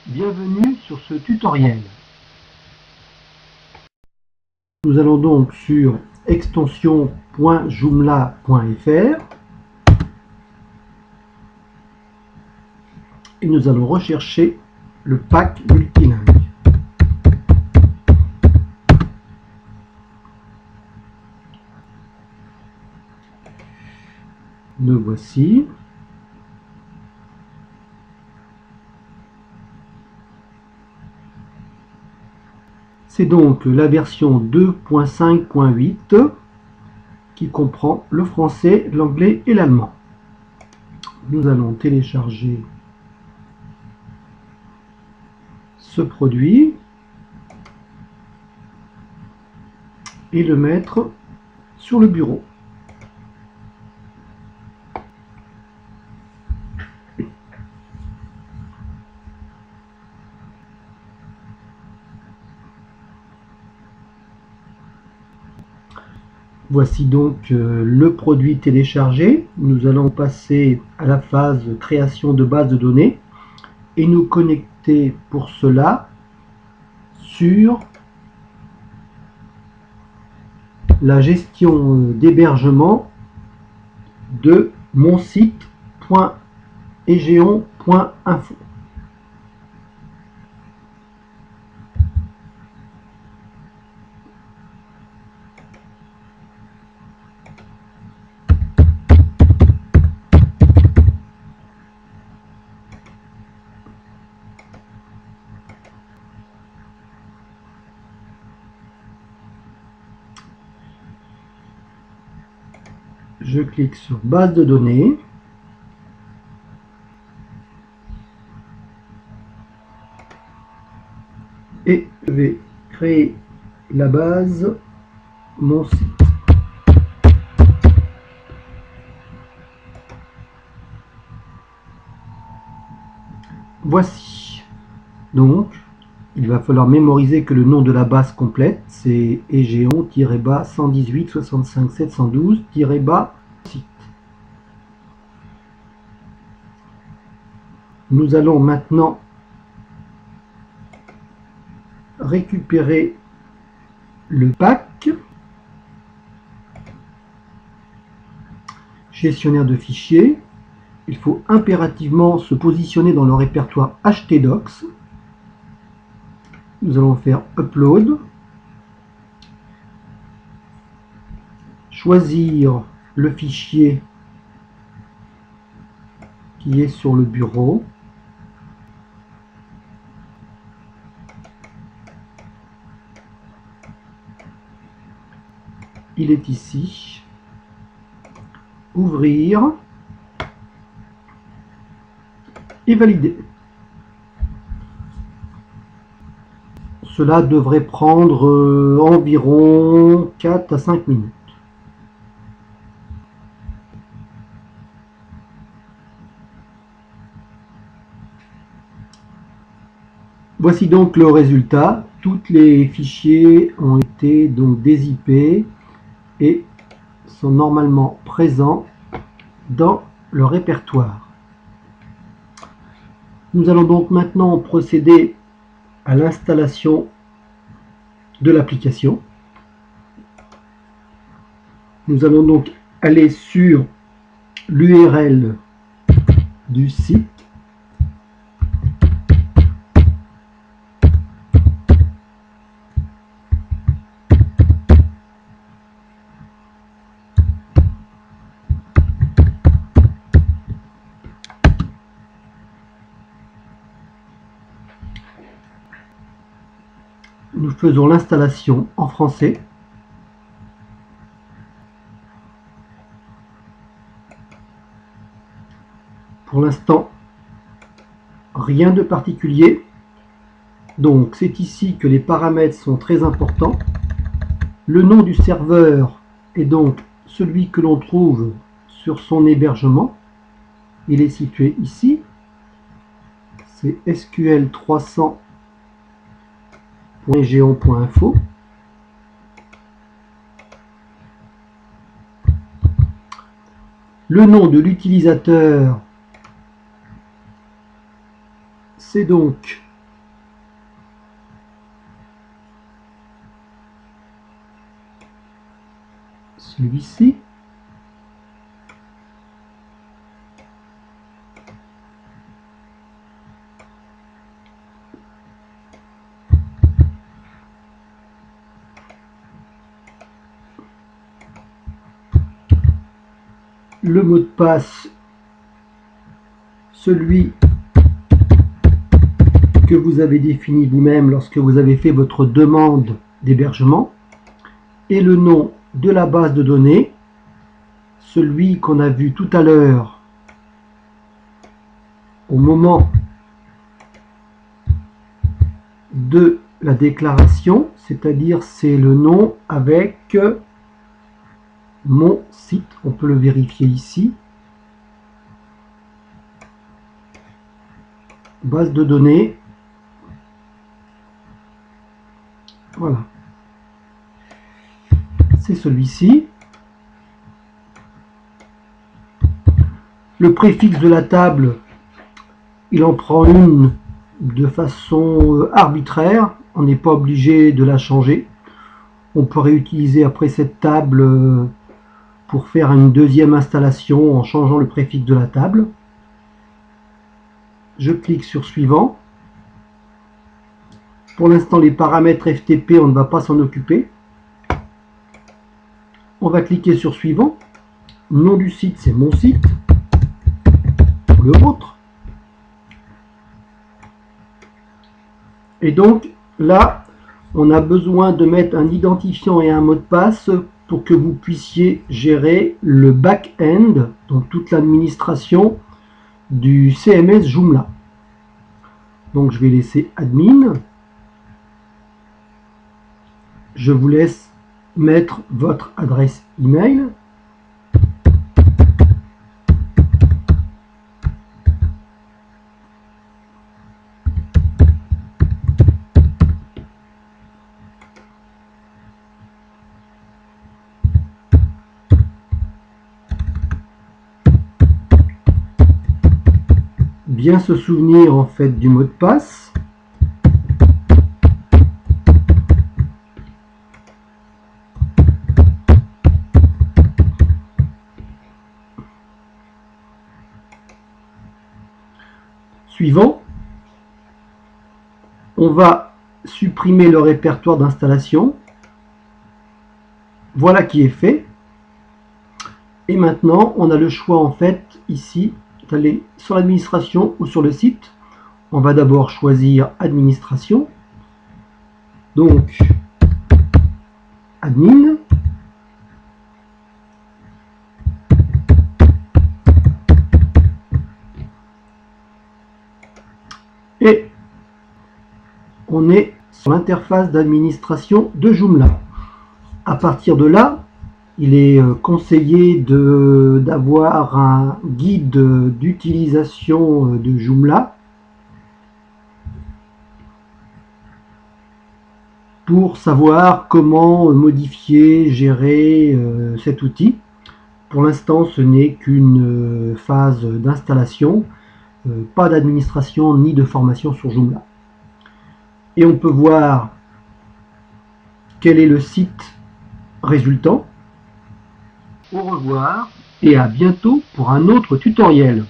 Bienvenue sur ce tutoriel. Nous allons donc sur extension.joomla.fr et nous allons rechercher le pack multilingue. Le voici. C'est donc la version 2.5.8 qui comprend le français, l'anglais et l'allemand. Nous allons télécharger ce produit et le mettre sur le bureau. Voici donc le produit téléchargé. Nous allons passer à la phase création de base de données et nous connecter pour cela sur la gestion d'hébergement de mon site.egeon.info. Je clique sur base de données. Et je vais créer la base, mon site. Voici. Donc, il va falloir mémoriser que le nom de la base complète, c'est egeon-11865-712-site. Nous allons maintenant récupérer le pack, gestionnaire de fichiers. Il faut impérativement se positionner dans le répertoire htdocs. Nous allons faire upload, choisir le fichier qui est sur le bureau. Il est ici. Ouvrir et valider. Cela devrait prendre environ 4 à 5 minutes. Voici donc le résultat. Tous les fichiers ont été donc dézippés et sont normalement présents dans le répertoire. Nous allons donc maintenant procéder à l'installation de l'application. Nous allons donc aller sur l'URL du site. Nous faisons l'installation en français. Pour l'instant, rien de particulier. Donc c'est ici que les paramètres sont très importants. Le nom du serveur est donc celui que l'on trouve sur son hébergement. Il est situé ici. C'est sql300.egeon.info. Le nom de l'utilisateur, c'est donc celui-ci. Le mot de passe, celui que vous avez défini vous-même lorsque vous avez fait votre demande d'hébergement, et le nom de la base de données, celui qu'on a vu tout à l'heure au moment de la déclaration, c'est-à-dire c'est le nom avec mon site, on peut le vérifier ici, base de données, voilà, c'est celui-ci. Le préfixe de la table, il en prend une de façon arbitraire, on n'est pas obligé de la changer. On pourrait utiliser après cette table pour faire une deuxième installation en changeant le préfixe de la table. Je clique sur suivant. Pour l'instant, les paramètres FTP, on ne va pas s'en occuper. On va cliquer sur suivant. Nom du site, c'est mon site. Le vôtre. Et donc là, on a besoin de mettre un identifiant et un mot de passe pour que vous puissiez gérer le back-end, donc toute l'administration du CMS Joomla. Donc je vais laisser admin. Je vous laisse mettre votre adresse email. Bien se souvenir en fait du mot de passe. Suivant, on va supprimer le répertoire d'installation. Voilà qui est fait. Et maintenant, on a le choix en fait ici d'aller sur l'administration ou sur le site. On va d'abord choisir administration. Donc, admin. Et on est sur l'interface d'administration de Joomla. À partir de là, il est conseillé d'avoir un guide d'utilisation de Joomla pour savoir comment modifier, gérer cet outil. Pour l'instant, ce n'est qu'une phase d'installation, pas d'administration ni de formation sur Joomla. Et on peut voir quel est le site résultant. Au revoir et à bientôt pour un autre tutoriel.